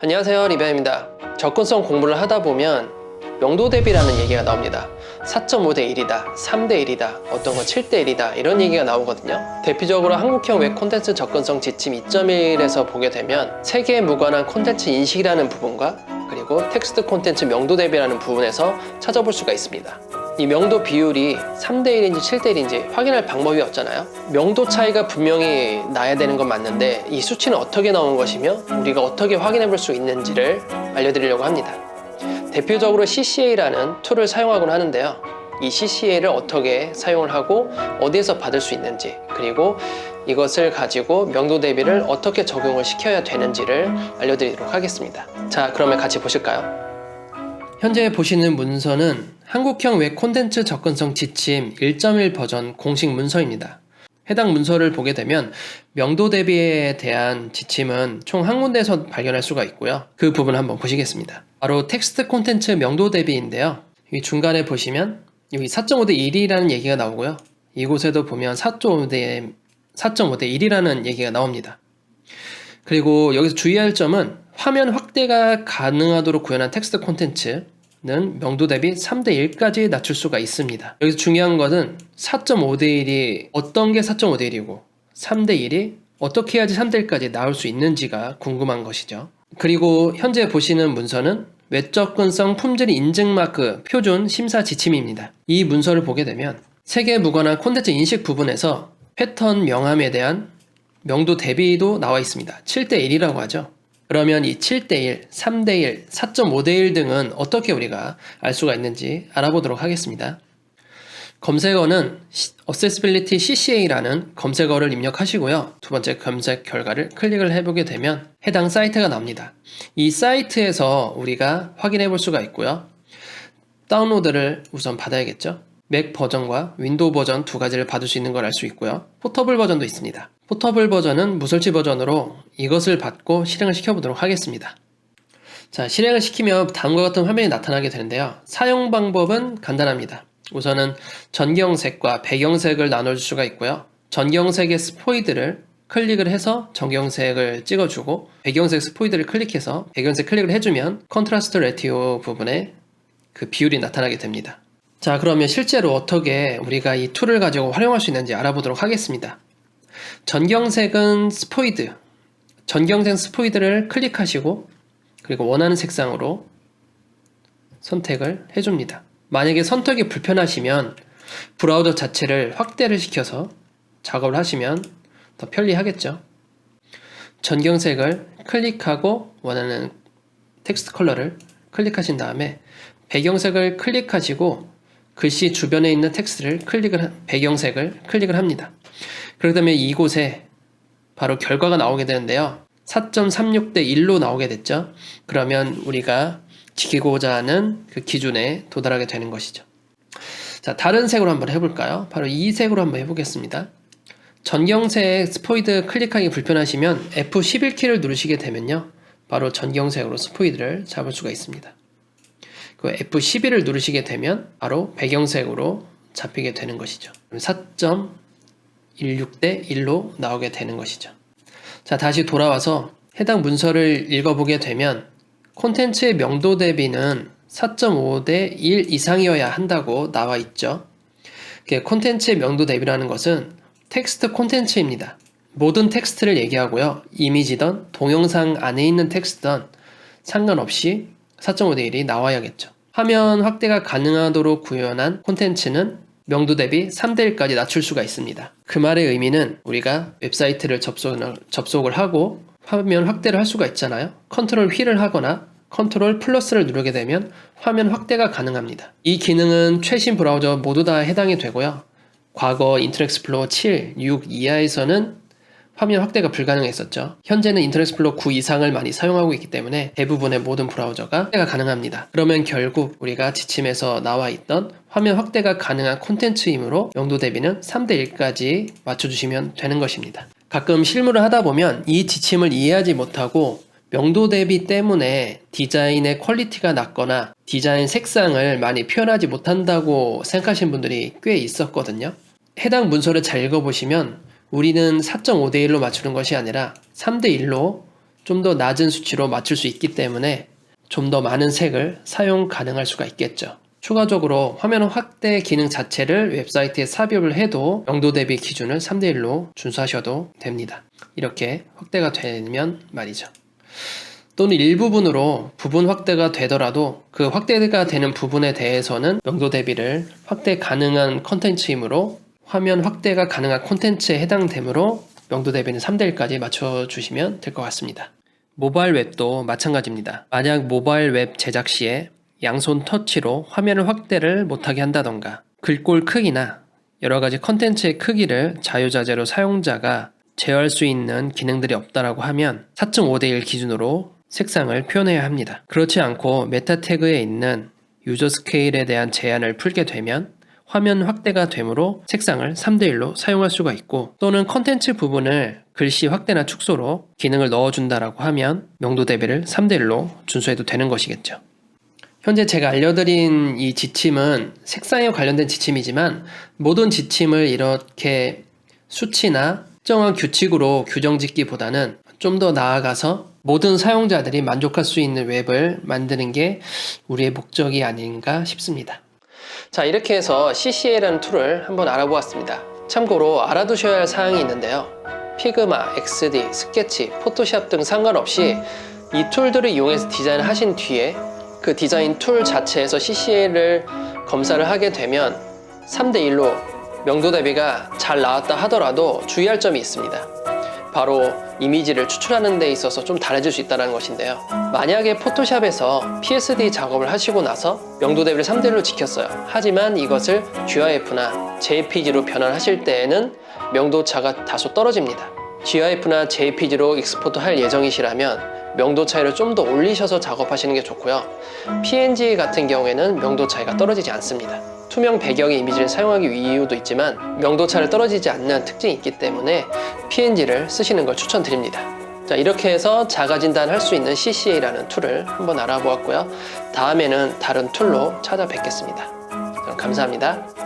안녕하세요, 리베입니다. 접근성 공부를 하다 보면 명도 대비라는 얘기가 나옵니다. 4.5대 1이다, 3대 1이다, 어떤 건 7대 1이다 이런 얘기가 나오거든요. 대표적으로 한국형 웹 콘텐츠 접근성 지침 2.1에서 보게 되면 세계에 무관한 콘텐츠 인식이라는 부분과 그리고 텍스트 콘텐츠 명도 대비라는 부분에서 찾아볼 수가 있습니다. 이 명도 비율이 3대 1인지 7대 1인지 확인할 방법이 없잖아요. 명도 차이가 분명히 나야 되는 건 맞는데 이 수치는 어떻게 나온 것이며 우리가 어떻게 확인해 볼 수 있는지를 알려드리려고 합니다. 대표적으로 CCA라는 툴을 사용하곤 하는데요. 이 CCA를 어떻게 사용을 하고 어디에서 받을 수 있는지, 그리고 이것을 가지고 명도 대비를 어떻게 적용을 시켜야 되는지를 알려드리도록 하겠습니다. 자, 그러면 같이 보실까요? 현재 보시는 문서는 한국형 웹 콘텐츠 접근성 지침 1.1 버전 공식 문서입니다. 해당 문서를 보게 되면 명도 대비에 대한 지침은 총 한 군데에서 발견할 수가 있고요. 그 부분 한번 보시겠습니다. 바로 텍스트 콘텐츠 명도 대비인데요. 이 중간에 보시면 여기 4.5대 1이라는 얘기가 나오고요. 이곳에도 보면 4.5대 1이라는 얘기가 나옵니다. 그리고 여기서 주의할 점은 화면 확대가 가능하도록 구현한 텍스트 콘텐츠는 명도 대비 3대 1까지 낮출 수가 있습니다. 여기서 중요한 것은 4.5대 1이 어떤 게 4.5대 1이고 3대 1이 어떻게 해야지 3대 1까지 나올 수 있는지가 궁금한 것이죠. 그리고 현재 보시는 문서는 외접근성 품질 인증 마크 표준 심사 지침입니다. 이 문서를 보게 되면 세계 무관한 콘텐츠 인식 부분에서 패턴 명함에 대한 명도 대비도 나와 있습니다. 7대 1이라고 하죠. 그러면 이 7대 1, 3대 1, 4.5대 1 등은 어떻게 우리가 알 수가 있는지 알아보도록 하겠습니다. 검색어는 Accessibility CCA라는 검색어를 입력하시고요. 두 번째 검색 결과를 클릭을 해보게 되면 해당 사이트가 나옵니다. 이 사이트에서 우리가 확인해 볼 수가 있고요. 다운로드를 우선 받아야겠죠. 맥 버전과 윈도우 버전 두 가지를 받을 수 있는 걸 알 수 있고요. 포터블 버전도 있습니다. 포터블 버전은 무설치 버전으로 이것을 받고 실행을 시켜보도록 하겠습니다. 자, 실행을 시키면 다음과 같은 화면이 나타나게 되는데요. 사용 방법은 간단합니다. 우선은 전경색과 배경색을 나눠줄 수가 있고요. 전경색의 스포이드를 클릭을 해서 전경색을 찍어주고 배경색 스포이드를 클릭해서 배경색 클릭을 해주면 컨트라스트 레티오 부분에 그 비율이 나타나게 됩니다. 자, 그러면 실제로 어떻게 우리가 이 툴을 가지고 활용할 수 있는지 알아보도록 하겠습니다. 전경색은 스포이드, 전경색 스포이드를 클릭하시고 그리고 원하는 색상으로 선택을 해줍니다. 만약에 선택이 불편하시면 브라우저 자체를 확대를 시켜서 작업을 하시면 더 편리하겠죠. 전경색을 클릭하고 원하는 텍스트 컬러를 클릭하신 다음에 배경색을 클릭하시고 글씨 주변에 있는 텍스트를 배경색을 클릭을 합니다. 그렇게 되면 이곳에 바로 결과가 나오게 되는데요. 4.36대 1로 나오게 됐죠. 그러면 우리가 지키고자 하는 그 기준에 도달하게 되는 것이죠. 자, 다른 색으로 한번 해볼까요? 바로 이 색으로 한번 해보겠습니다. 전경색 스포이드 클릭하기 불편하시면 F11키를 누르시게 되면요. 바로 전경색으로 스포이드를 잡을 수가 있습니다. 그 F11을 누르시게 되면 바로 배경색으로 잡히게 되는 것이죠. 4.16대 1로 나오게 되는 것이죠. 자, 다시 돌아와서 해당 문서를 읽어보게 되면 콘텐츠의 명도 대비는 4.5대 1 이상이어야 한다고 나와 있죠. 콘텐츠의 명도 대비라는 것은 텍스트 콘텐츠입니다. 모든 텍스트를 얘기하고요. 이미지든 동영상 안에 있는 텍스트든 상관없이 4.5대 1이 나와야겠죠. 화면 확대가 가능하도록 구현한 콘텐츠는 명도 대비 3대 1까지 낮출 수가 있습니다. 그 말의 의미는 우리가 웹사이트를 접속을 하고 화면 확대를 할 수가 있잖아요. 컨트롤 휠을 하거나 컨트롤 플러스를 누르게 되면 화면 확대가 가능합니다. 이 기능은 최신 브라우저 모두 다 해당이 되고요. 과거 인터넷 익스플로러 7, 6 이하에서는 화면 확대가 불가능했었죠. 현재는 인터넷 익스플로러 9 이상을 많이 사용하고 있기 때문에 대부분의 모든 브라우저가 확대가 가능합니다. 그러면 결국 우리가 지침에서 나와 있던 화면 확대가 가능한 콘텐츠이므로 명도 대비는 3대 1까지 맞춰주시면 되는 것입니다. 가끔 실무를 하다 보면 이 지침을 이해하지 못하고 명도 대비 때문에 디자인의 퀄리티가 낮거나 디자인 색상을 많이 표현하지 못한다고 생각하시는 분들이 꽤 있었거든요. 해당 문서를 잘 읽어보시면 우리는 4.5대 1로 맞추는 것이 아니라 3대 1로 좀 더 낮은 수치로 맞출 수 있기 때문에 좀 더 많은 색을 사용 가능할 수가 있겠죠. 추가적으로 화면 확대 기능 자체를 웹사이트에 삽입을 해도 명도 대비 기준을 3:1로 준수하셔도 됩니다. 이렇게 확대가 되면 말이죠. 또는 일부분으로 부분 확대가 되더라도 그 확대가 되는 부분에 대해서는 명도 대비를 확대 가능한 콘텐츠이므로 화면 확대가 가능한 콘텐츠에 해당되므로 명도 대비는 3:1까지 맞춰주시면 될 것 같습니다. 모바일 웹도 마찬가지입니다. 만약 모바일 웹 제작 시에 양손 터치로 화면을 확대를 못하게 한다던가 글꼴 크기나 여러가지 컨텐츠의 크기를 자유자재로 사용자가 제어할 수 있는 기능들이 없다라고 하면 4.5:1 기준으로 색상을 표현해야 합니다. 그렇지 않고 메타 태그에 있는 유저 스케일에 대한 제한을 풀게 되면 화면 확대가 되므로 색상을 3:1로 사용할 수가 있고, 또는 컨텐츠 부분을 글씨 확대나 축소로 기능을 넣어준다라고 하면 명도 대비를 3:1로 준수해도 되는 것이겠죠. 현재 제가 알려드린 이 지침은 색상에 관련된 지침이지만 모든 지침을 이렇게 수치나 특정한 규칙으로 규정 짓기보다는 좀 더 나아가서 모든 사용자들이 만족할 수 있는 웹을 만드는 게 우리의 목적이 아닌가 싶습니다. 자, 이렇게 해서 CCA라는 툴을 한번 알아보았습니다. 참고로 알아두셔야 할 사항이 있는데요. 피그마, XD, 스케치, 포토샵 등 상관없이 이 툴들을 이용해서 디자인을 하신 뒤에 그 디자인 툴 자체에서 CCA를 검사를 하게 되면 3:1로 명도 대비가 잘 나왔다 하더라도 주의할 점이 있습니다. 바로 이미지를 추출하는 데 있어서 좀 달라질 수 있다는 것인데요. 만약에 포토샵에서 PSD 작업을 하시고 나서 명도 대비를 3:1로 지켰어요. 하지만 이것을 GIF나 JPG로 변환하실 때에는 명도차가 다소 떨어집니다. GIF나 JPG로 익스포트 할 예정이시라면 명도 차이를 좀 더 올리셔서 작업하시는 게 좋고요. PNG 같은 경우에는 명도 차이가 떨어지지 않습니다. 투명 배경의 이미지를 사용하기 이유도 있지만 명도 차를 떨어지지 않는 특징이 있기 때문에 PNG를 쓰시는 걸 추천드립니다. 자, 이렇게 해서 자가 진단할 수 있는 CCA라는 툴을 한번 알아보았고요. 다음에는 다른 툴로 찾아뵙겠습니다. 그럼 감사합니다.